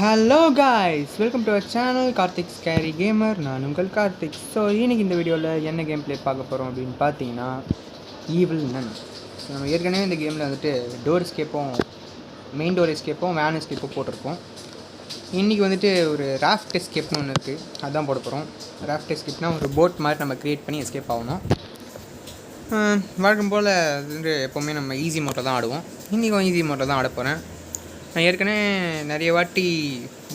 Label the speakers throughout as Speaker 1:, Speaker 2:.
Speaker 1: Hello guys, welcome to our channel Karthik scary gamer. நான் உங்கள் Karthik. So இன்னைக்கு இந்த வீடியோவில் என்ன கேம் ப்ளே பார்க்க போகிறோம் அப்படின்னு பார்த்தீங்கன்னா, ஈவில் நன். ஸோ நம்ம ஏற்கனவே இந்த கேமில் வந்துட்டு டோர் எஸ்கேப்பும் மெயின் டோர் எஸ்கேப்பும் வேன் எஸ்கேப்பும் போட்டிருப்போம். இன்றைக்கி வந்துட்டு ஒரு ராஃப்ட் எஸ்கேப்னு ஒன்று இருக்குது, அதுதான் போட போகிறோம். ராஃப்ட் எஸ்கேப்னால் ஒரு போட் மாதிரி நம்ம க்ரியேட் பண்ணி எஸ்கேப் ஆகணும். வழக்கம் போல் அது வந்து எப்போவுமே நம்ம ஈஸி மோட்டில் தான் ஆடுவோம். இன்றைக்கும் ஈஸி மோட்டில் தான் ஆட போகிறேன். நான் ஏற்கனவே நிறைய வாட்டி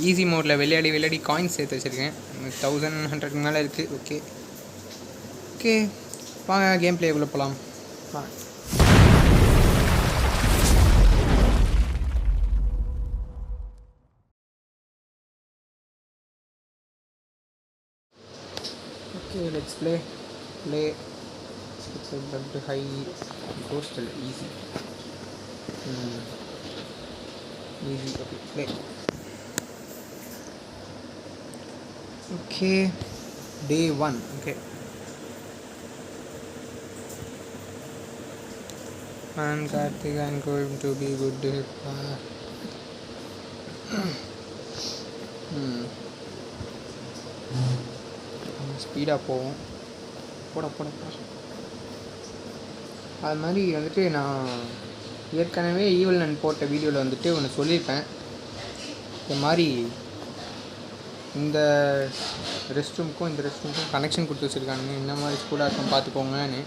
Speaker 1: ஈஸி மோடில் விளையாடி காயின்ஸ் சேர்த்து வச்சுருக்கேன். 1100 மேலே இருக்குது. ஓகே ஓகே வாங்க கேம் பிளேக்குள்ளே போகலாம். வாங்க. Okay let's play high coastal easy okay, play. Okay, day 1. Okay, I'm Karthik. I'm going to be good. ஸ்பீடாக போவோம். போட அது மாதிரி வந்துட்டு நான் ஏற்கனவே ஈவில் நன் போட்ட வீடியோவில் வந்துட்டு ஒன்று சொல்லியிருப்பேன். இந்த மாதிரி இந்த ரெஸ்ட் ரூமுக்கும் இந்த ரெஸ்ட் ரூமுக்கும் கனெக்ஷன் கொடுத்து வச்சுருக்கானுங்க, இந்த மாதிரி ஸ்கூலாக இருக்கும் பார்த்துக்கோங்கன்னு.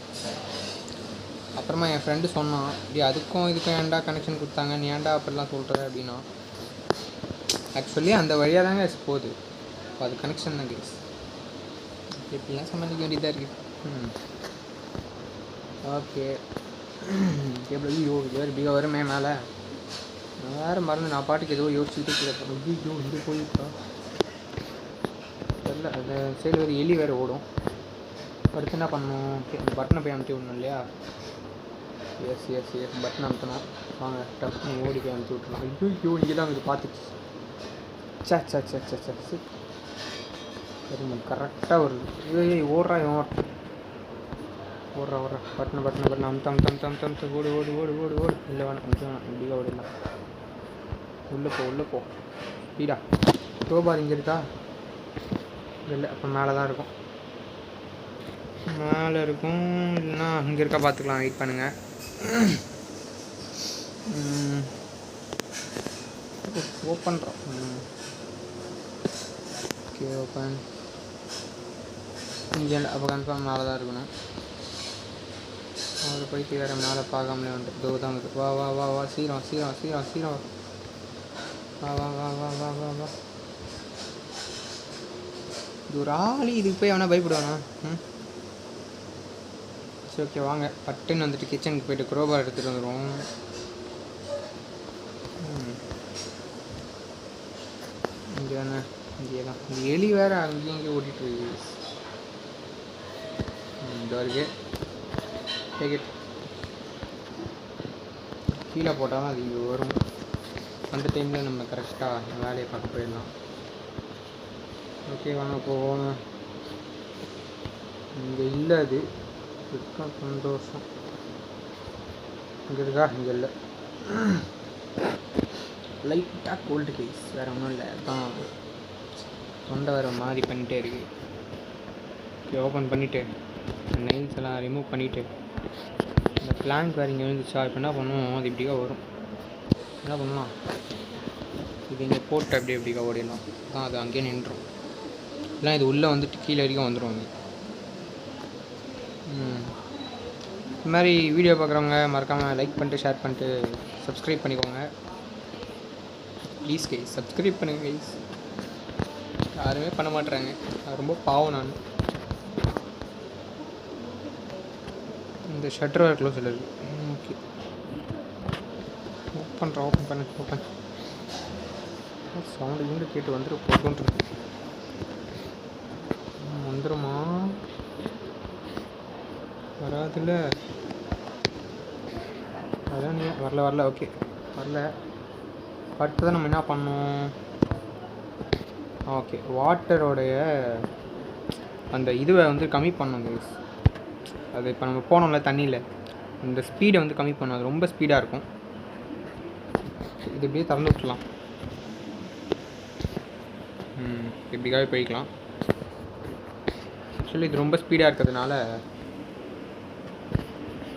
Speaker 1: அப்புறமா என் ஃப்ரெண்டு சொன்னான், இப்படி அதுக்கும் இதுக்கும் ஏன்டா கனெக்ஷன் கொடுத்தாங்க, நீ ஏன்டா அப்படிலாம் சொல்கிற அப்படின்னா. ஆக்சுவலி அந்த வழியாக தாங்க போகுது, இப்போ அது கனெக்ஷன் தான் கேஸ். எப்படிலாம் சமாளிக்க வேண்டியதாக இருக்குது. ஓகே எப்படி ஐயோ இது வேறு பிகா வருமே மேலே. நான் வேறு மறந்து நான் பாட்டுக்கு ஏதோ யோசிச்சுட்டு கேட்பேன். ஐயோ இது போயிருக்கா தெரில. அந்த சைடு வேறு எலி வேறு ஓடும். அடுத்து என்ன பண்ணணும்? அந்த பட்டனை போய் அமுத்தி விடணும் இல்லையா? எஸ் பட்டன் அமுத்தணும். வாங்க டப்புன்னு ஓடி போய் அமுத்தி விட்டுலாம். ஐயோ இங்கே தான் இது பார்த்துச்சு. சரி கரெக்டாக வருது. ஓடுறா பட்டனை அமுத்த ஓடு இல்லை வேணாம் இப்படியா ஓடிடலாம். உள்ளே போ ஸ்பீடா. டோபார் இங்கே இருக்கா? இல்லை, அப்போ மேலே தான் இருக்கும். மேலே இருக்கும் இல்லைன்னா இங்கே இருக்கா பார்த்துக்கலாம். வெயிட் பண்ணுங்கள். ஓப்பன்றோம். Okay open. இங்கே அப்போ கன்ஃபார்ம் மேலே தான் இருக்கணும். அவர் போயிட்டு வேறு மேலே பார்க்காமலே வந்துட்டு தோ தான் இருக்குது. வா சீரம் வா. இது ஒரு ஆளி, இதுக்கு போய் அவனா பயப்படுவானா? சரி ஓகே வாங்க பட்டுன்னு வந்துட்டு கிச்சனுக்கு போய்ட்டு குரோபார் எடுத்துகிட்டு வந்துடுவோம். இங்கே தானே, இங்கே தான். இந்த எலி வேறு அங்கேயும் இங்கே ஓட்டிகிட்டு இந்த இருக்கு. டேக்கெட் கீழே போட்டால் தான் அது இங்கே வரும். அந்த டைமில் நம்ம கரெக்டாக வேலையை பார்க்க போயிடலாம். ஓகே வாங்க போவோம். இங்கே இல்லை, அது இருக்கா? சந்தோஷம். இங்கே இருக்கா? இங்கே இல்லை. லைட்டாக கோல்டு கேஸ், வேறு ஒன்றும் இல்லை. அதான் தொண்டை வேறு மாதிரி பண்ணிகிட்டே இருக்கு. ஓகே ஓப்பன் பண்ணிவிட்டு நெயில்ஸ் எல்லாம் ரிமூவ் பண்ணிவிட்டு இந்த பிளாங்க் வேறு இங்கே வந்துச்சா. இப்போ என்ன பண்ணுவோம்? அது இப்படிக்கா வரும். என்ன பண்ணலாம்? இது இங்கே போட்டு எப்படிக்கா ஓடிடலாம். தான் அது அங்கேயே நின்றுடும். இல்லை இது உள்ளே வந்துட்டு கீழே வரைக்கும் வந்துடும். இது மாதிரி வீடியோ பார்க்குறவங்க மறக்காமல் லைக் பண்ணிட்டு ஷேர் பண்ணிட்டு சப்ஸ்கிரைப் பண்ணிக்கோங்க ப்ளீஸ் கைஸ். சப்ஸ்கிரைப் பண்ணுங்க கைஸ். யாருமே பண்ண மாட்டுறாங்க. அது ரொம்ப பாவம். நான் இந்த ஷட்டர் வேறு க்ளோஸில் இருக்குது. ஓகே ஓப்பன் பண்ணு. சவுண்டு இருந்து கேட்டு வந்துடும். வந்துடுமா? வராதுல்ல. அதான் நீ வரல. ஓகே வரல. அடுத்ததான் நம்ம என்ன பண்ணோம்? ஓகே வாட்டரோடைய அந்த இதுவை வந்து கம்மி பண்ணணும். அது இப்போ நம்ம போனோம்ல தண்ணியில், இந்த ஸ்பீடை வந்து கம்மி பண்ணணும். அது ரொம்ப ஸ்பீடாக இருக்கும். இது இப்படியே திறந்து விட்டுலாம். எப்படிக்காவே போய்க்கலாம். ஆக்சுவலி இது ரொம்ப ஸ்பீடாக இருக்கிறதுனால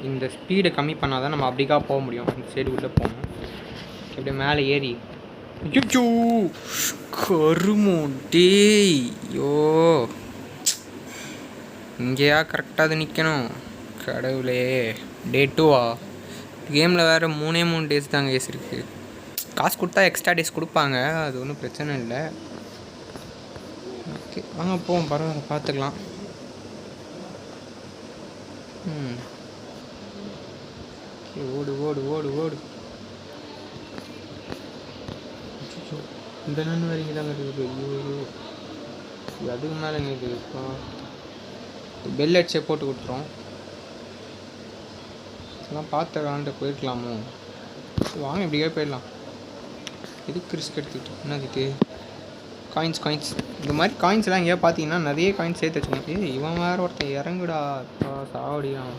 Speaker 1: இந்த ஸ்பீடை கம்மி பண்ணால் தான் நம்ம அப்படிக்கா போக முடியும். இந்த சைடு உள்ளே போகணும். அப்படியே மேலே ஏறி ஐயோ கருமோ டேய் யோ இங்கேயா கரெக்டாக அது நிற்கணும். கடவுளே டே 2வா? கேமில் வேறு 3 டேஸ் தாங்க கேஸ் இருக்குது. காசு கொடுத்தா எக்ஸ்ட்ரா டேஸ் கொடுப்பாங்க, அது ஒன்றும் பிரச்சனை இல்லை. ஓகே வாங்க போவோம், பரவாயில்ல பார்த்துக்கலாம். ஓடு ஓடு ஓடு ஓடு. இந்த நன்னு வரைக்கும் தாங்க இருக்குது. ஐயோ அதுக்கு மேலேங்க இது இப்போ பெல் அடிச்சே போட்டு கொடுத்துரும். இதெல்லாம் பார்த்து விளாண்டு போயிருக்கலாமோ? வாங்க இப்படியே போயிடலாம். எதுக்கு ரிஸ்க் எடுத்துக்கிட்டு என்னதுக்கு? காயின்ஸ் இந்த மாதிரி காயின்ஸ்லாம் எங்கேயா பார்த்தீங்கன்னா நிறைய காயின்ஸ் சேர்த்து வச்சுக்கோங்க. இவன் வேறு ஒருத்தன் இறங்குடா சாவடியான்.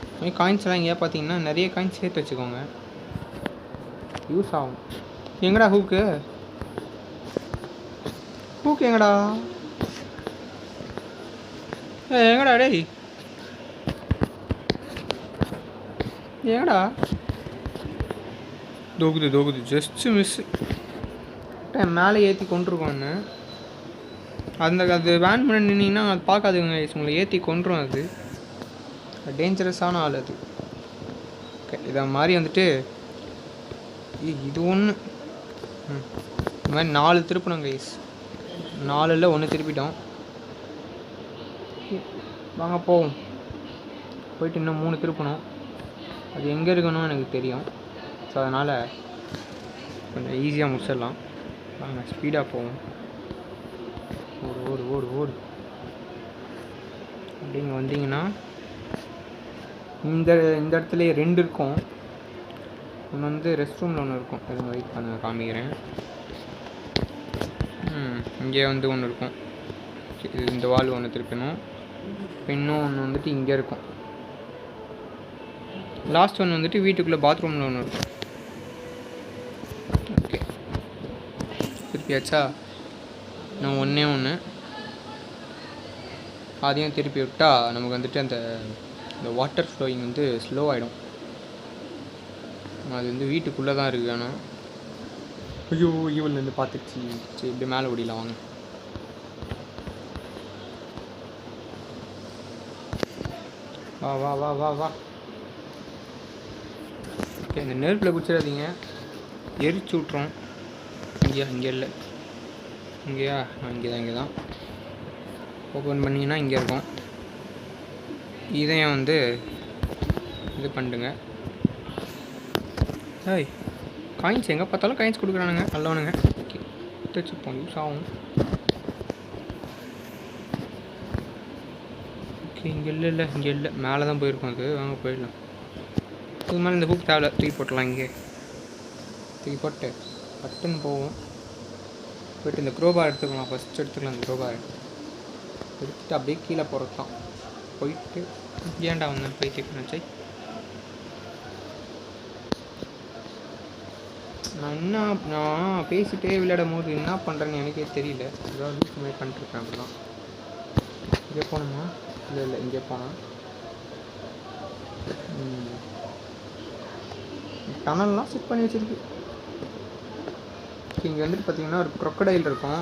Speaker 1: இந்த மாதிரி காயின்ஸ்லாம் எங்கேயா பார்த்தீங்கன்னா நிறைய காயின்ஸ் சேர்த்து வச்சுக்கோங்க, யூஸ் ஆகும். எங்கடா ஹூக்கு எங்கடா? எங்கடா டேய் எங்கடா? தோகுது ஜஸ்ட்டு மிஸ்ஸு. மேலே ஏற்றி கொண்டிருக்கோன்னு அது வேன் பண்ணி நின்னீங்கன்னா அது பார்க்காதுங்க, உங்களை ஏற்றி கொண்டுரும். அது டேஞ்சரஸான ஆள் அது. ஓகே இதை மாதிரி வந்துட்டு இது ஒன்று இந்த மாதிரி 4 திருப்பணும் கைஸ். 4 1 திருப்பிட்டோம். வாங்க போவோம். போயிட்டு இன்னும் 3 திருப்பணும். அது எங்கே இருக்கணும் எனக்கு தெரியும். ஸோ அதனால் கொஞ்சம் ஈஸியாக முடிச்சிடலாம். வாங்க ஸ்பீடாக போவோம். ஓடு ஓடு ஓடு ஓடு. அப்படிங்க வந்தீங்கன்னா இந்த இடத்துல 2 இருக்கும். ஒன்று வந்து ரெஸ்ட் ரூமில் ஒன்று இருக்கும். எதுவும் வெயிட் பண்ண காமிக்கிறேன். இங்கே வந்து ஒன்று இருக்கும். இந்த வால் ஒன்று திருப்பணும். இன்னும் ஒன்று வந்துட்டு இங்கே இருக்கும். லாஸ்ட் ஒன்று வந்துட்டு வீட்டுக்குள்ளே பாத்ரூமில் ஒன்று இருக்கும். ஓகே திருப்பியாச்சா? நான் ஒன்று அதையும் திருப்பி விட்டால் நமக்கு வந்துட்டு அந்த வாட்டர் ஃப்ளோயிங் வந்து ஸ்லோ ஆகிடும். அது வந்து வீட்டுக்குள்ளே தான் இருக்குது. ஆனால் ஐயோ ஈவல் வந்து பார்த்துச்சு. சரி இப்படி மேலே ஓடிலாம் வாங்க. வா வா வா வா வா. ஓகே இந்த நெருப்பில் குச்சிடாதீங்க, எரிச்சு விட்றோம். இங்கே இல்லை. இங்கேயா? இங்கே தான் ஓப்பன் பண்ணிங்கன்னா இங்கே இருக்கும். இதையும் வந்து இது பண்ணிடுங்க. ஏய் காயின்ஸ் எங்கே பார்த்தாலும் காயின்ஸ் கொடுக்குறானுங்க நல்லவனுங்க. ஓகே வச்சுப்போம், யூஸ் ஆகும். ஓகே இங்கே இல்லை மேலே தான் போயிருக்கோம். அது வாங்க போயிடலாம். இது மேலே இந்த ஹூக் தேவை தூக்கி போட்டலாம். இங்கே தூக்கி போட்டு பட்டுன்னு போவோம். போய்ட்டு இந்த க்ரோபார் எடுத்துக்கலாம். ஃபஸ்ட்டு எடுத்துக்கலாம். இந்த க்ரோபார் எடுத்துகிட்டு அப்படியே கீழே போகிறது தான். போயிட்டு ஏன்டா வந்தேன் போயிட்டு நினச்சி நான் பேசிகிட்டே விளையாடும் போது என்ன பண்ணுறேன்னு எனக்கே தெரியல. ஏதாவது லூஸ் மாதிரி பண்ணிட்டுருக்கேன். அப்படிலாம் இங்கே போகணுமா? இல்லை இங்கே போனால் டனல்லாம் செட் பண்ணி வச்சுருக்கு. இங்கே வந்துட்டு பார்த்தீங்கன்னா ஒரு க்ரொக்கடைல் இருக்கும்.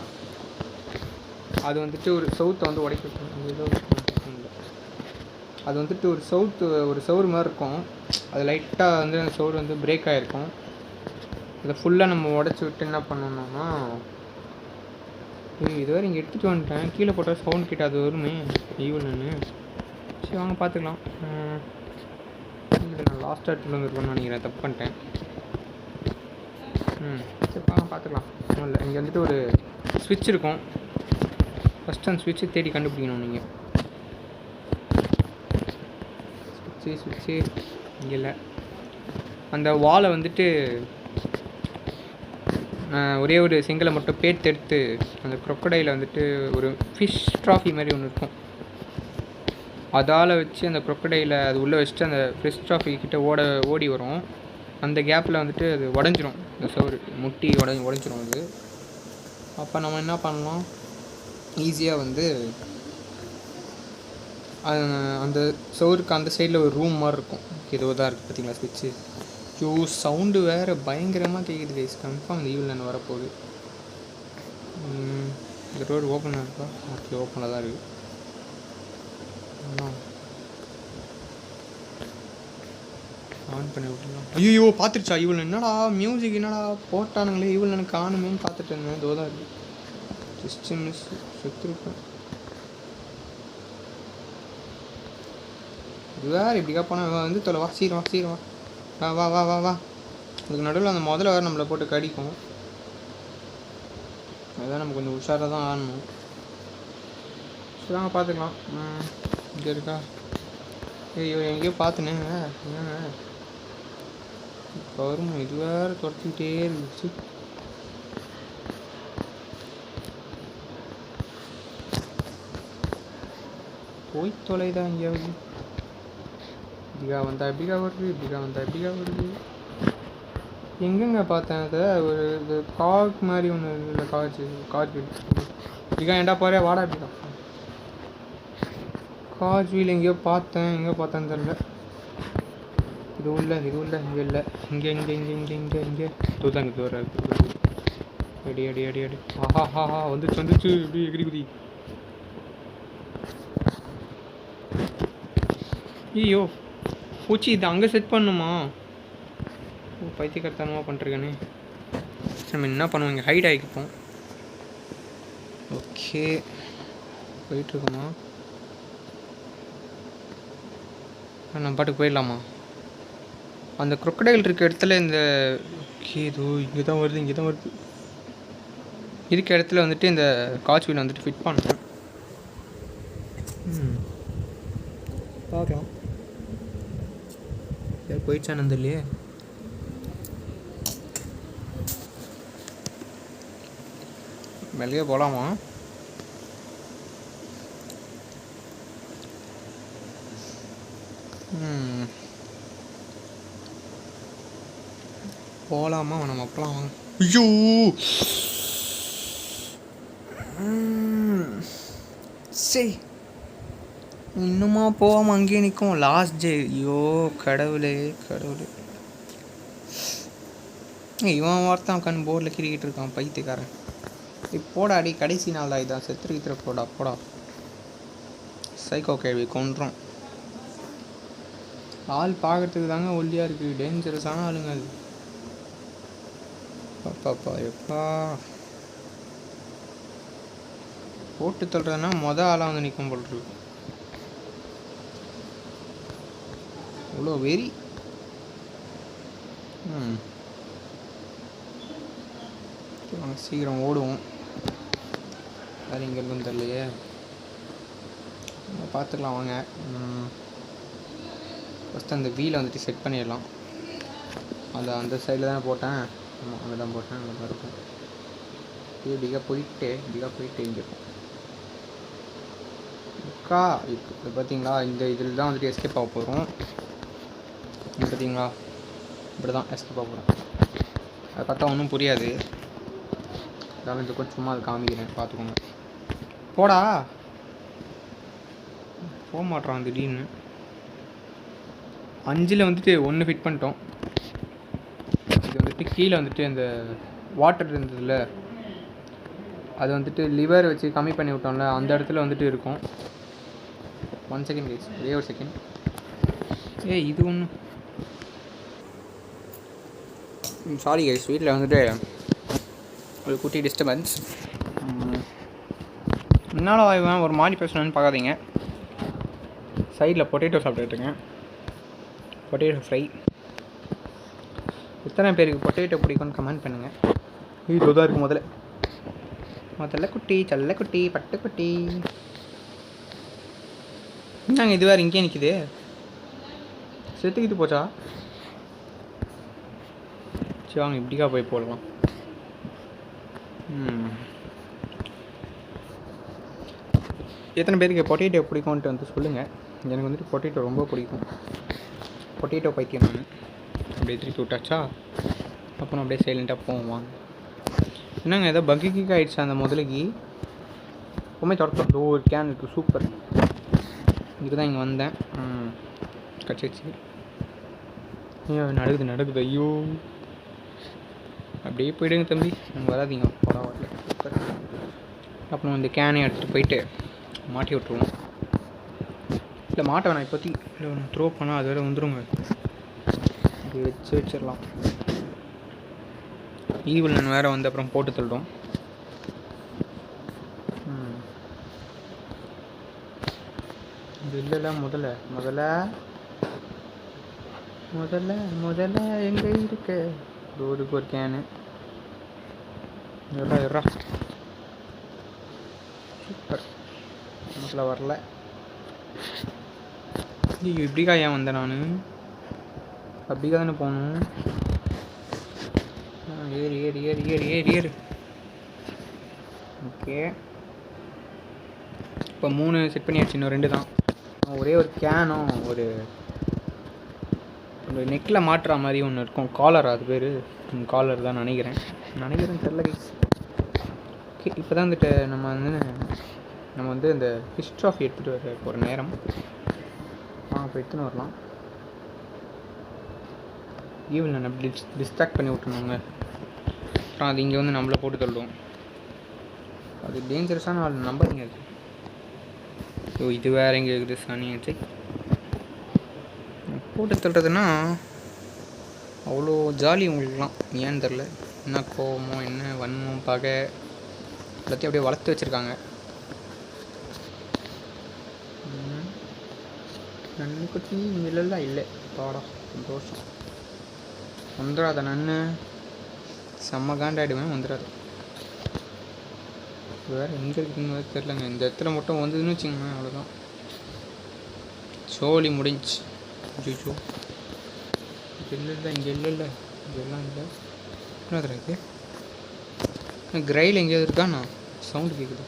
Speaker 1: அது வந்துட்டு ஒரு சவுத்தை வந்து உடைக்கும். அது வந்துட்டு ஒரு சவுறு மாதிரி இருக்கும். அது லைட்டாக வந்து அந்த சவுறு வந்து பிரேக் ஆகிருக்கும். அதை ஃபுல்லாக நம்ம உடச்சி விட்டு என்ன பண்ணணும்னா இதுவரை இங்கே எடுத்துகிட்டு வந்துட்டேன். கீழே போட்டால் சவுண்ட் கிட்ட அது வருமே ஈவல்னு. சரி வாங்க பார்த்துக்கலாம். நான் லாஸ்ட் இடத்துல வந்துருக்கோன்னு நினைக்கிறேன். தப்பு பண்ணிட்டேன். சரி வாங்க பார்த்துக்கலாம். இல்லை இங்கே வந்துட்டு ஒரு ஸ்விட்ச் இருக்கும். ஃபஸ்ட்டு அந்த ஸ்விட்சை தேடி கண்டுபிடிக்கணும். நீங்கள் ஸ்விட்சு இங்கே இல்லை. அந்த வாலை வந்துட்டு ஒரே ஒரு சிங்கிளை மட்டும் பேட் எடுத்து அந்த க்ரொக்கடையில் வந்துட்டு ஒரு ஃபிஷ் ட்ராஃபி மாதிரி ஒன்று இருக்கும். அதால் வச்சு அந்த க்ரொக்கடையில் அது உள்ளே வச்சுட்டு அந்த ஃபிஷ் ட்ராஃபி கிட்ட ஓடி வரும். அந்த கேப்பில் வந்துட்டு அது உடஞ்சிரும். அந்த சவுறு முட்டி உடஞ்சிரும். அது அப்போ நம்ம என்ன பண்ணலாம், ஈஸியாக வந்து அந்த சோருக்கு அந்த சைடில் ஒரு ரூம் மாதிரி இருக்கும். ஏதோ தான் இருக்குது பார்த்தீங்களா ஸ்விட்ச்சு. ஐயோ சவுண்டு வேறு பயங்கரமாக கேட்குது கைஸ். கன்ஃபார்ம் இந்த ஈவில் நான் வரப்போகுது. இந்த ரோடு ஓப்பனாக இருக்கா? ஓகே, ஓப்பனில் தான் இருக்குது. ஆன் பண்ணி விட்டுலாம். ஐயோ பார்த்துருச்சா இவள்? என்னடா மியூசிக் என்னடா போட்டானுங்களே, இவள் எனக்கு காணுமேன்னு பார்த்துட்டு இருந்தேன். இதோ தான் இருக்குது. ஜஸ்ட் மிஸ் செத்துருப்பேன். இது வேறு இப்படிக்கா போனால் வந்து தொலை. வா சீரம் வா வா வா வா வா வா. அதுக்கு நடுவில் அந்த முதல்ல வேறு நம்மளை போட்டு கடிக்கும். அதுதான் நம்ம கொஞ்சம் உஷாராக தான் ஆடணும். சரிங்க, பார்த்துக்கலாம். இங்கே இருக்கா? ஐயோ எங்கேயோ பார்த்துனேங்க. என்னங்க இப்போ வரும்? இது வேறு துரத்திக்கிட்டே இருந்துச்சு. போய் தொலைதான் எங்கேயாவது. இப்படிக்கா வந்தா எப்படிக்கா வருது, இப்படிக்கா வந்தா எப்படிக்கா வருது. எங்கெங்க பார்த்தேன் அதை? ஒரு இது காக் மாதிரி ஒன்று இல்லை, காஜ் வீல். இப்படிக்கா ஏண்டா பாரு, வாடா இப்படிக்கா. காஜ் வீல் எங்கேயோ பார்த்தேன், எங்கே பார்த்தேன்னு தெரில. இதுவும் இல்லை, இங்கே இல்லை. இங்கே தூதாங்க தூர அடி அடி அடி அடி. ஆஹா வந்துச்சு இப்படி எகிரி குதி. ஐயோ பூச்சி, இது அங்கே செட் பண்ணுமா? ஓ பைத்தியக்காரத்தனமாக பண்ணிருக்கேனே. நம்ம என்ன பண்ணுவோம், இங்கே ஹைட் ஆகிப்போம். ஓகே போயிட்டுருக்கோமா? நம்ம பாட்டுக்கு போயிடலாமா? அந்த குரொக்கடைல் இருக்க இடத்துல இந்த ஏதோ இங்கே தான் வருது. இருக்க இடத்துல வந்துட்டு இந்த காட்ச் வீல் வந்துட்டு ஃபிட் பண்ணணும். பார்க்கலாம். போயிடுச்சானு இல்லையே. வெளியே போகலாமா? போகலாமா? நம்ம போகலாம். ஐயோ சரி, இன்னுமா போகாமல் அங்கேயே நிற்கும். Last day. ஐயோ கடவுளே. இவன் வார்த்தான் உட்காந்து போர்டில் கிரிக்கிட்டு இருக்கான் பைத்தியக்காரன். இப்போடா அடி, கடைசி நாள் தான் இதான். செத்துருக்கிற போடா. சைக்கோ கேள்வி கொன்றும். ஆள் பார்க்கறதுக்கு தாங்க ஒல்லியாக இருக்குது. டேஞ்சரஸான ஆளுங்க அது. பாப்பா எப்பா போட்டு தள்ளுறதுன்னா ஆளாக வந்து நிற்கும் போல் இருக்கு. இவ்வளோ வெறி. சீக்கிரம் ஓடுவோம். அது இங்கே இருக்குன்னு தெரியலையே. பார்த்துக்கலாம் வாங்க. ஃபஸ்ட்டு அந்த வீலை வந்துட்டு செட் பண்ணிடலாம். அந்த சைடில் தான் போட்டேன். ஆமாம் அங்கே தான் போட்டேன். அங்கே தான் இருக்கும். இப்படிக்கா போயிட்டு இங்கே இருக்கும். இப்போ பார்த்தீங்களா, இந்த இதில் தான் வந்துட்டு எஸ்கேப் ஆக போகிறோம். பார்த்தீங்களா, இப்படி தான் எஸ்கேப் ஆக போகிறோம். அதை பார்த்தா ஒன்றும் புரியாது. அதாவது இந்த கொஞ்சம் சும்மா அதை காமிக்கிறேன், பார்த்துக்கோங்க. போடா போக மாட்றான் திடீர்னு. 5 வந்துட்டு 1 ஃபிட் பண்ணிட்டோம். இது வந்துட்டு கீழே வந்துட்டு அந்த வாட்டர் இருந்ததில்ல, அது வந்துட்டு லிவர் வச்சு கம்மி பண்ணி விட்டோம்ல, அந்த இடத்துல வந்துட்டு இருக்கும். 1 செகண்ட் கைஸ், ஒரே ஒரு செகண்ட். இது ஒன்று சாரி கைஸ், வீட்டில் வந்துட்டு ஒரு குட்டி டிஸ்டர்பன்ஸ். முன்னால் வாய்வேன் ஒரு மாதிரி பேசணுன்னு பார்க்காதீங்க. சைடில் பொட்டேட்டோ சாப்பிட்டுருக்கேன். Potato fry. எத்தனை பேருக்கு பொட்டேட்டோ பிடிக்கும்னு கமெண்ட் பண்ணுங்கள். இது தான் இருக்குது. முதல்ல குட்டி செல்லக்குட்டி பட்டுக்குட்டி. நாங்கள் இது வேறு இங்கேயே நிற்கிது. செத்துக்கிட்டு போச்சா? சரி வாங்க இப்படிக்கா போய் போடலாம். எத்தனை பேருக்கு பொட்டேட்டோ பிடிக்கும்ன்ட்டு வந்து சொல்லுங்கள். எனக்கு வந்துட்டு பொட்டேட்டோ ரொம்ப பிடிக்கும். பொட்டேட்டோ பைத்தியம் நான். அப்படியே திருப்பி விட்டாச்சா, அப்புறம் அப்படியே சைலண்ட்டாக போவோம் வாங்க. என்னங்க ஏதோ பக்கி கிக் ஆகிடுச்சு அந்த முதலைக்கு. எப்பவுமே தொடர்த்தோம். ஒரு கேன் இருக்குது, சூப்பர். இதுக்கு தான் இங்கே வந்தேன். கட்சிச்சு. ஐயோ நடக்குது. ஐயோ அப்படியே போயிடுங்க தம்பி, நம்ம வராதிங்க. பரவாயில்ல, சூப்பர். அப்புறம் இந்த கேனை எடுத்துகிட்டு போயிட்டு மாட்டி விட்ருவோம். இல்லை மாட்ட வேணாம் இப்போதைக்கு. இல்லை ஒன்று த்ரோ பண்ணால் அது வேறு வந்துடுங்க. இது வச்சிடலாம். ஈவில் நான் வேறு வந்து அப்புறம் போட்டு தள்ளிடும். இது இல்லைல்ல. முதல்ல எங்கே இருக்கு ரோடுக்கு ஒரு கேனு. இருறா சூப்பர். முதல்ல வரல. இப்படிக்கா ஏன் வந்தேன் நான்? அப்படிக்கா தானே போகணும். ஏறு. ஓகே, இப்போ 3 செட் பண்ணியாச்சு. இன்னும் 2 தான். ஒரே ஒரு கேனும் ஒரு நெக்கில் மாட்டுற மாதிரி ஒன்று இருக்கும். காலர், அது பேர் காலர் தான் நினைக்கிறேன் தெரில கைஸ். ஓகே, இப்போ தான் வந்துட்டு நம்ம வந்து இந்த ஃபிஷ் ட்ராஃபி எடுத்துகிட்டு வர ஒரு நேரம். இப்போ எடுத்துன்னு வரலாம். ஈவில் நான் அப்படி டிஸ்ட்ராக்ட் பண்ணி விட்டுருந்தாங்க. அப்புறம் அது இங்கே வந்து நம்மளை போட்டு தள்ளுவோம். அது டேஞ்சரஸான ஆள், நம்பாதீங்க அது. ஸோ இது வேறு எங்கே இருக்குது சாணியாச்சு. போட்டு தள்ளுறதுன்னா அவ்வளோ ஜாலி உங்களுக்குலாம். ஏன்னு தெரில, என்ன கோவமோ என்ன வன்மம் பகை எல்லாத்தையும் அப்படியே வளர்த்து வச்சுருக்காங்க. நன்னு குட்டி இல்லைல்ல. இல்லை பாடா, சந்தோஷம். வந்துடாத நன்னு, செம்ம காண்டாயிடுவேன். வந்துடாது. வேறு எங்கே இருக்குன்னு தெரிலங்க. இந்த இடத்துல மட்டும் வந்ததுன்னு வச்சுக்கோங்க, அவ்வளோதான், சோழி முடிஞ்சு. ஜூஜோ இல்லை, இங்கே இல்லை, இங்கெல்லாம் இல்லை. என்ன இருக்குது? கிரைல் எங்கேயாவது இருக்காண்ணா? சவுண்டு கேட்குது.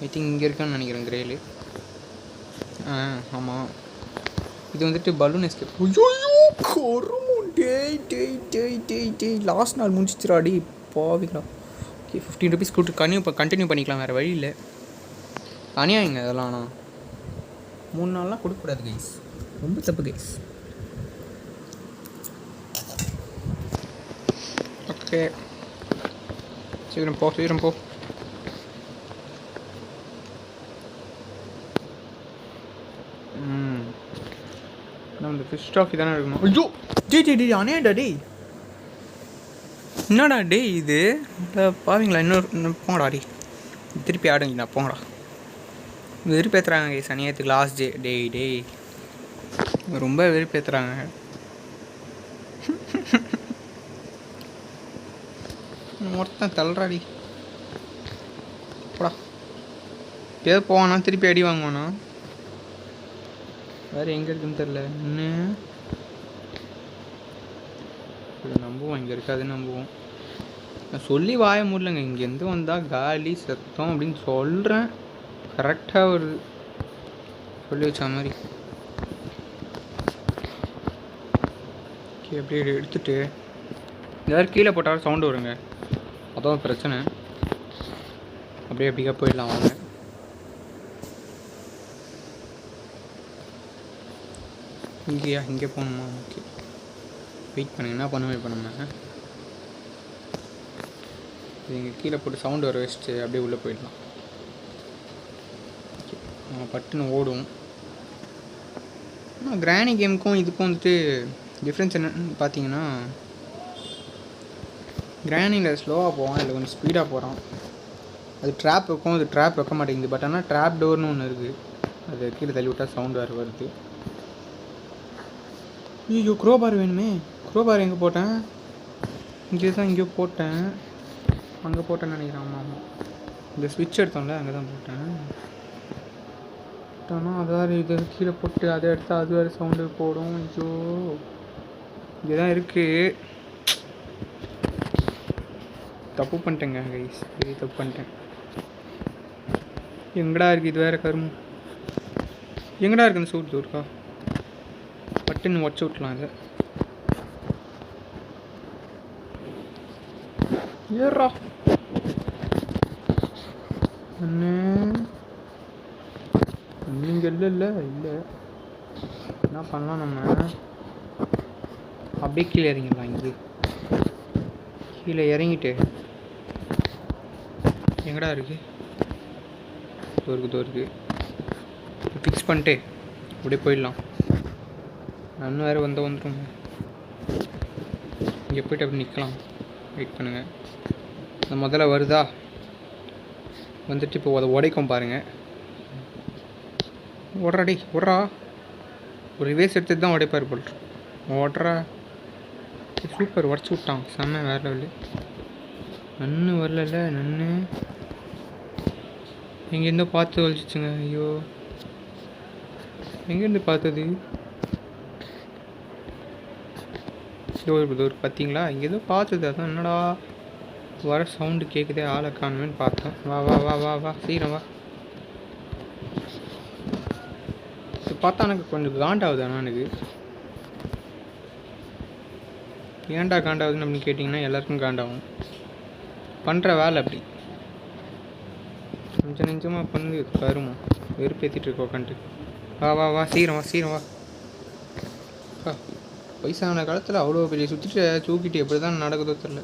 Speaker 1: ஐ திங்க் இங்கே இருக்கான்னு நினைக்கிறேன் கிரைலு. ஆமாம். இது வந்துட்டு பலூன் எஸ்கேப். டேய் லாஸ்ட் நாள் முடிச்சிச்சுராடி பாவிங்களா. ஓகே, 15 rupees கொடுத்து கண்டினியூ பண்ணிக்கலாம், வேறு வழி இல்லை. அநியாயங்க அதெல்லாம். ஆனால் 3 நாள்லாம் கொடுக்கக்கூடாது கைஸ், ரொம்ப தப்பு கைஸ். ஓகே, சீக்கிரம் போ. இந்த ஃபிஷ் ட்ராஃபி தானே இருக்கணும். ஐயோ டேய் அணையாடா டேய். என்னடா டேய் இது பாவீங்களா? இன்னும் போங்கடா டே, திருப்பி ஆடுங்கண்ணா, போங்கடா. வெறுப்பேற்றுறாங்க கைஸ் அநியாயத்துக்கு. லாஸ்ட் டேய் ரொம்ப வெறுப்பேற்றுறாங்க. ஒருத்தன் தள்ளுறாடி போடா. ஏதோ போவானா திருப்பி அடி வாங்குவானா? வேறு எங்கே இருக்குன்னு தெரில. இன்னும் நம்புவோம், இங்கே இருக்காதுன்னு நம்புவோம். நான் சொல்லி வாய முடியலங்க. இங்கேருந்து வந்தால் காலி சத்தம் அப்படின்னு சொல்கிறேன். கரெக்டாக வருது, சொல்லி வச்ச மாதிரி. ஓகே, அப்படியே எடுத்துகிட்டு எதாவது கீழே போட்டாலும் சவுண்டு வருங்க, அதான் பிரச்சனை. அப்படியே போயிடலாம் வாங்க. இங்கே போகணுமா? ஓகே, வெயிட் பண்ணுங்க. என்ன பண்ணுவேன் இப்போ நம்ம இங்கே கீழே போட்டு சவுண்டு வர வச்சுட்டு அப்படியே உள்ளே போயிடலாம். ஓகே, பட்டுன்னு ஓடும். ஆனால் கிராணி கேமுக்கும் இதுக்கும் வந்துட்டு டிஃப்ரென்ஸ் என்னன்னு பார்த்தீங்கன்னா, கிராணியில் ஸ்லோவாக போவான், இல்லை கொஞ்சம் ஸ்பீடாக போகிறான். அது ட்ராப் வைக்கும், அது ட்ராப் வைக்க மாட்டேங்குது. பட் ஆனால் ட்ராப் டோர்னு ஒன்று இருக்குது, அது கீழே தள்ளி விட்டால் சவுண்டு வேறு வருது. ஐயோ க்ரோபார் வேணுமே. க்ரோபார் எங்கே போட்டேன்? இங்கேயோ போட்டேன், அங்கே போட்டேன்னு நினைக்கிறேன். ஆமாம், இந்த ஸ்விட்ச் எடுத்தோம்ல அங்கே தான் போட்டேன். ஆனால் அது வேறு இது கீழே போட்டு அதை எடுத்து அது வேறு சவுண்டு போடும். ஐயோ இங்கே தான் இருக்குது. தப்பு பண்ணிட்டேங்க கைஸ், பெரிய தப்பு பண்ணிட்டேன். எங்கடா இருக்குது இது வேறு கரும்பு? எங்கடா இருக்குது இந்த சூட் இருக்கா? பட்டுன்னு உடச்சி விட்லாம் இதை. ஏறா அண்ணே நீங்கள் இல்லை என்ன பண்ணலாம் நம்ம? அப்படியே கீழே இறங்கிடலாம். இங்கே கீழே இறங்கிட்டு எங்கடா இருக்குது? தோருக்கு ஃபிக்ஸ் பண்ணிட்டு அப்படியே போயிடலாம். நன்னு வேறு வந்துடும். இங்கே போய்ட்டு அப்படி நிற்கலாம். வெயிட் பண்ணுங்கள். அந்த முதல்ல வருதா வந்துட்டு இப்போ அதை உடைக்கும் பாருங்கள். ஓடுறாடி ஓடுறா. ஒரு ரிவேஸ் எடுத்துட்டு தான் உடைப்பார் போல். ஓடுறா. சூப்பர், உடச்சி விட்டான். செம்ம, வேறு லெவலு. நன்னு வரல. நன்னு எங்கேருந்தோ பார்த்து வலிச்சிச்சுங்க. ஐயோ, எங்கேருந்து பார்த்தது? டோர் பார்த்தீங்களா? இங்கே ஏதோ பார்த்தது. அதான் என்னடா வர சவுண்டு கேட்குதே, ஆளை காணுமேன்னு பார்த்தேன். வா வா வா வா வா சீக்கிரம் வா. இது பார்த்தா எனக்கு கொஞ்சம் காண்டாகுது. ஆனால் எனக்கு ஏன்டா காண்டாகுதுன்னு அப்படின்னு கேட்டிங்கன்னா எல்லாருக்கும் காண்டாகும். பண்ணுற வேலை அப்படி கொஞ்சம் நெஞ்சமாக பண்ணி கருமோ வெறுப்பேற்றிட்டு இருக்கோம் உட்காந்துட்டு. வா வா வா சீக்கிரம் வா. வயசான காலத்தில் அவ்வளோ பெரிய சுற்றிட்டு தூக்கிட்டு எப்படி தான் நடக்குதோ தெரில.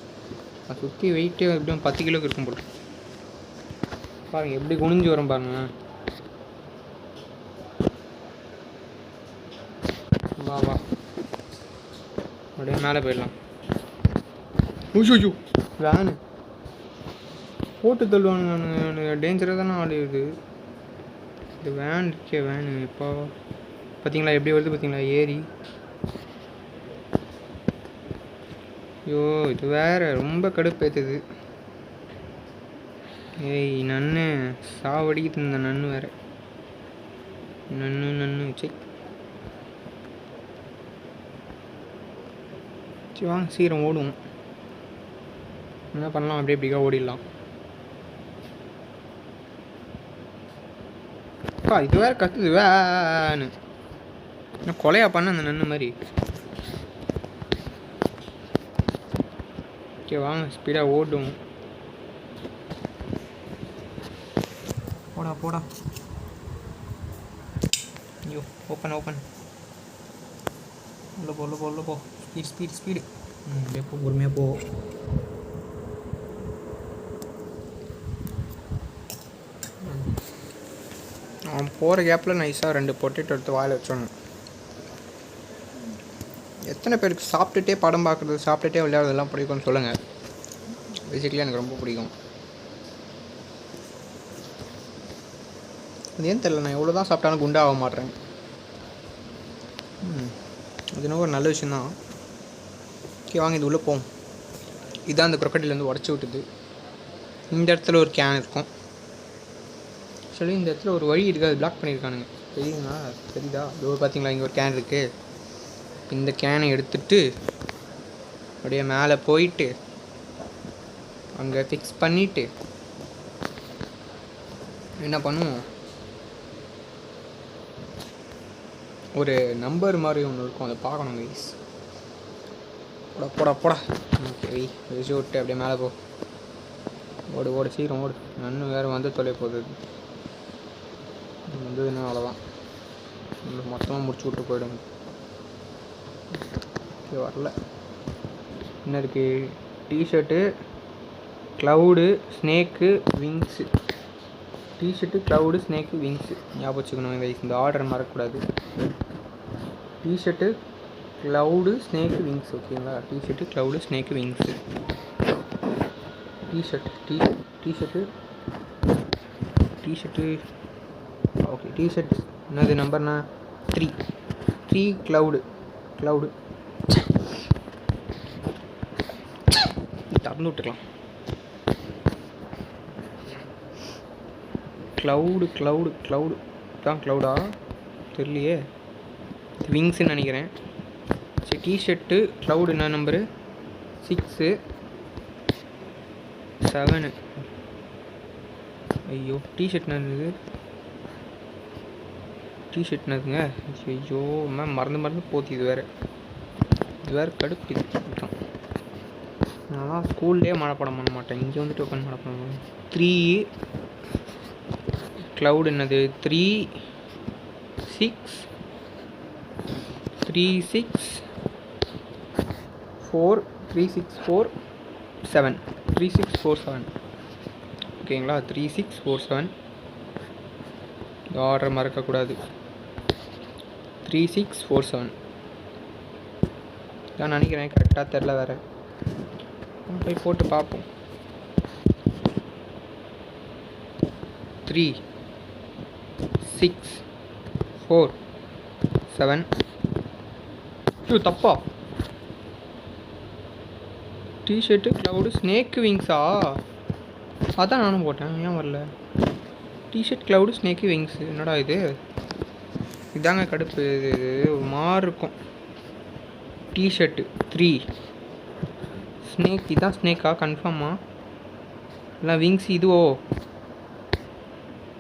Speaker 1: அது சுற்றி வெயிட்டே எப்படியும் 10 கிலோக்கு இருக்கும் போல. பாருங்கள் எப்படி குனிஞ்சு வரும் பாருங்க. வா அப்படியே மேலே போயிடலாம். ஊஷூ வேனு போட்டு தள்ளுவானுங்க. டேஞ்சராக தானே ஆடுது இது. வேன் இருக்கே வேனு. இப்போ பார்த்தீங்களா எப்படி வருது பார்த்தீங்களா ஏறி. ஐயோ, இது வேறு ரொம்ப கடுப்பேற்றுது. ஏய் நன்னு சாவடிக்குது இந்த நன்னு வேறு. நன்னு சரி வாங்க சீக்கிரம் ஓடுவோம். என்ன பண்ணலாம்? அப்படியே ஓடிடலாம். இது வேறு கத்துது வேன்னு. என்ன கொலையா பண்ண அந்த நன்னு மாதிரி. ஓகே வாங்க ஸ்பீடாக ஓடுவோம். போடா. ஐயோ, ஓப்பன் உள்ள போ. ஸ்பீடு. அப்படியே போ, பொறுமையாக போ. அவன் போகிற கேப்பில் நைஸாக 2 பொட்டேட்டோ எடுத்து வாயில் வச்சோன்னு. எத்தனை பேருக்கு சாப்பிட்டுட்டே படம் பார்க்குறது, சாப்பிட்டுட்டே விளையாடுறதெல்லாம் பிடிக்கும்னு சொல்லுங்கள். பேசிக்கலி எனக்கு ரொம்ப பிடிக்கும். அது ஏன் தெரியல, நான் எவ்வளோ தான் சாப்பிட்டாலும் குண்டாக மாட்டேறேன். அது இன்னும் ஒரு நல்ல விஷயந்தான். ஓகே வாங்க இது உள்ளே போவோம். இதுதான் அந்த க்ரொக்கடைலேருந்து உடச்சி விட்டுது. இந்த இடத்துல ஒரு கேன் இருக்கும். ஆக்சுவலி இந்த இடத்துல ஒரு வழி இருக்குது, அது பிளாக் பண்ணியிருக்கானுங்க. தெரியுதா? இது பார்த்தீங்களா, இங்கே ஒரு கேன் இருக்குது. இந்த கேனை எடுத்துட்டு அப்படியே மேலே போயிட்டு அங்கே ஃபிக்ஸ் பண்ணிவிட்டு என்ன பண்ணுவோம், ஒரு நம்பர் மாதிரி ஒன்று இருக்கும், அதை பார்க்கணும் கைஸ். போடா. ஓகே வச்சு விட்டு அப்படியே மேலே போ. ஓடு சீக்கிரம் ஓடு. நன்னு வேறு வந்து தொலை போகுது. வந்ததுன்னா அவ்வளோதான், மொத்தமாக முடிச்சு விட்டு போயிடுங்க. ஓகே வரல. என்ன இருக்குது? T-shirt, cloud, snake, wings. T-shirt, cloud, snake, wings ஞாபகம் வச்சுக்கணும் கைஸ். இந்த ஆர்டர் மறக்கக்கூடாது. T-shirt, cloud, snake, wings. ஓகேங்களா? T-shirt, cloud, snake, wings. T-shirt okay. T-shirt என்னது நம்பர்னா 3 க்ளவுடு திறந்து விட்டுக்கலாம். க்ளவுடு தான் க்ளவுடா தெரியலையே. விங்ஸ்ன்னு நினைக்கிறேன். சரி, டிஷர்ட்டு க்ளவுடு என்ன நம்பரு? 6 7. ஐயோ, டிஷர்ட் என்னதுங்க? ஐயோ மேம் மறந்து போத்தி. இது வேறு கடுப்பு. இது நான் ஸ்கூல்லேயே மழைப்படம் பண்ண மாட்டேன், இங்கே வந்துட்டு உட்காந்து மழைப்படம். 3 க்ளவுட் என்னது 3 6 3 6 4 3 6 4 7 3 6 4 7 ஓகேங்களா 3 6 4 7 ஆர்டர் மறக்கக்கூடாது 3 6 4 7 நான் நினைக்கிறேன் கரெக்டாக தெரில வேறு போய் போட்டு பார்ப்போம் 3 6 4 7 ஐயோ தப்பா டிஷர்ட்டு க்ளவுடு ஸ்னேக் விங்ஸா அதான் நானும் போட்டேன் ஏன் வரல டிஷர்ட் க்ளவுடு ஸ்னேக்கு விங்ஸு என்னடா இது இதாங்க கடுப்பு இது ஒரு மாதிரி இருக்கும் டிஷர்ட்டு 3 ஸ்னேக் இதான் ஸ்னேக்கா கன்ஃபார்மா இல்லை விங்ஸ் இதுவோ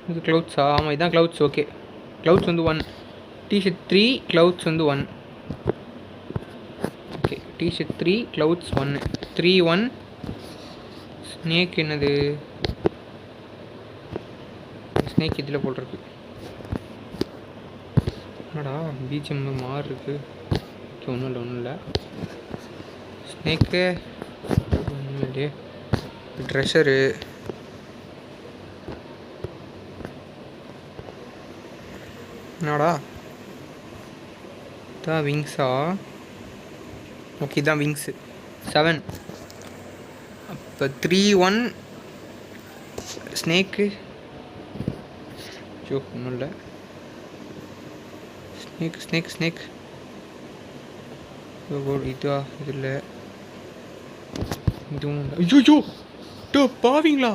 Speaker 1: இது க்ளவுட்ஸா ஆமாம் இதான் க்ளவுட்ஸ் ஓகே க்ளவுட்ஸ் வந்து 1 டிஷர்ட் 3 க்ளவுட்ஸ் வந்து 1 ஓகே டிஷர்ட் 3 க்ளவுட்ஸ் 1 3 1 ஸ்னேக் என்னது ஸ்னேக் இதில் போட்டிருக்கு என்னடா பிஜிஎம் மாறு இருக்கு ஒன்றும் இல்லை ஸ்னேக்கு ஒன்றும் இல்லையே ட்ரெஷரு என்னடா இதான் விங்ஸா ஓகே இதான் விங்ஸு 7 அப்போ 3 1 ஸ்னேக்கு ஐயோ ஒன்றும் இல்லை ஸ்னேக் ஸ்னேக் ஸ்னேக் இதா இது இல்லை இதுவும் ஐயோ டோ பாவீங்களா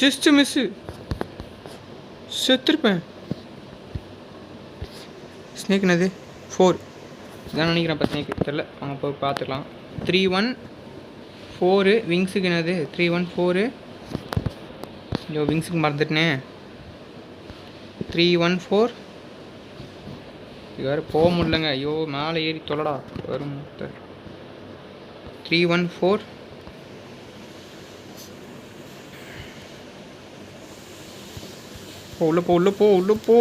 Speaker 1: ஜஸ்ட்டு மிஸ்ஸு செத்துருப்பேன் ஸ்னேக் என்னது 4 இதான் நினைக்கிறேன் இப்போ ஸ்னேக்கு தெரில அவங்க போய் பார்த்துக்கலாம் 3 1 4 விங்ஸுக்கு என்னது 3 1 4 ஐயோ விங்ஸுக்கு மறந்துட்டேனே 3 1 4 இது வேறு போக முடியலங்க ஐயோ மேலே ஏறி தொல்லடா வரும் 3 1 4 உள்ளே போ உள்ளே போ உள்ளே போ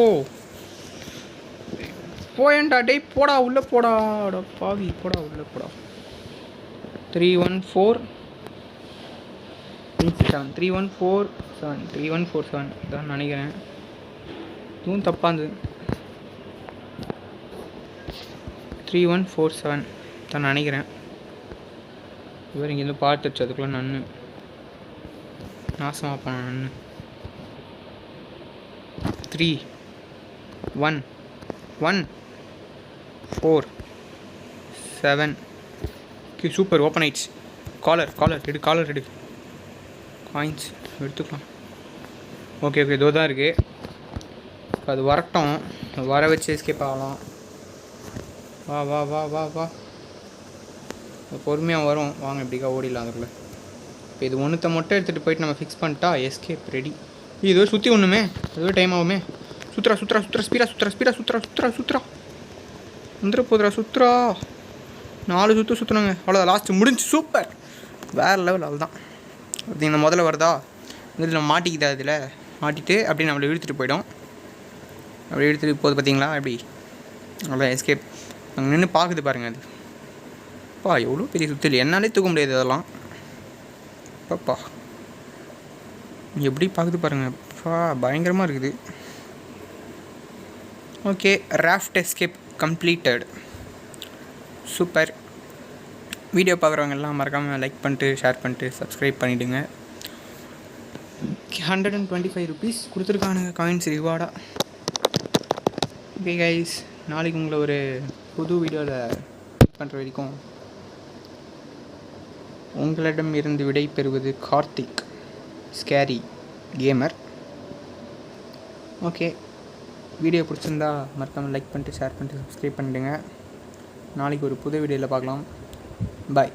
Speaker 1: போயேன்டா டேய் போடா உள்ளே போடா பாவி போடா உள்ளே போடா 3 1 4 7 3 1 4 7 3 1 4 7 இதான் நினைக்கிறேன் இதுவும் தப்பாக இருந்தது 3 1 4 7 தான் நினைக்கிறேன் இவர் இங்கேருந்து பார்த்துச்சு அதுக்குள்ளே நான் நாசமாக போனேன் நான் 3 1 1 4 7 ஓகே சூப்பர் ஓப்பன் ஆயிடுச்சு காலர் எடு காயின்ஸ் எடுத்துக்கலாம் ஓகே இதோ தான் இருக்குது அது வரட்டும் வர வச்சு எஸ்கேப் ஆகலாம் வா வா வா வா வா பொறுமையாக வரும் வாங்க எப்படிக்கா ஓடிடலாம் அதுக்குள்ளே இப்போ இது ஒன்றுத்தை மட்டும் எடுத்துகிட்டு போயிட்டு நம்ம ஃபிக்ஸ் பண்ணிட்டா எஸ்கேப் ரெடி இதுவே சுற்றி ஒன்றுமே அதுவே டைம் ஆகுமே சுற்றுறா ஸ்பீடா வந்துட போதுரா சுற்றுறா 4 சுற்று சுற்றுனாங்க அவ்வளோதான் லாஸ்ட்டு முடிஞ்சு சூப்பர் வேறு லெவல் அவ்வளோதான் பார்த்தீங்கன்னா முதல்ல வருதா இதில் நம்ம மாட்டிக்கிதா இதில் மாட்டிட்டு அப்படியே நம்மளை இழுத்துட்டு போயிடும் அப்படியே இழுத்துட்டு போகுது பார்த்தீங்களா எப்படி அவ்வளோ எஸ்கேப் அங்கே நின்று பார்க்குது பாருங்கள் அது பா எவ்வளோ பெரிய சுற்றில் என்னாலே தூக்க முடியாது அதெல்லாம் பாப்பா எப்படி பார்க்குது பாருங்கள் பா பயங்கரமாக இருக்குது okay raft escape completed super video பார்க்குறவங்க எல்லாம் மறக்காமல் லைக் பண்ணிட்டு ஷேர் பண்ணிட்டு சப்ஸ்கிரைப் பண்ணிவிடுங்க 125 rupees கொடுத்துருக்கானுங்க காயின்ஸ் ரிவார்டாக ஓகே கைஸ் நாளைக்கு உங்களை ஒரு புது வீடியோவில் மீட் பண்ணுற வரைக்கும் உங்களிடம் இருந்து விடை பெறுவது Karthik scary gamer okay video பிடிச்சிருந்தா மறக்காமல் லைக் பண்ணிட்டு ஷேர் பண்ணிட்டு சப்ஸ்கிரைப் பண்ணிவிடுங்க நாளைக்கு ஒரு புது வீடியோவில் பார்க்கலாம் பாய்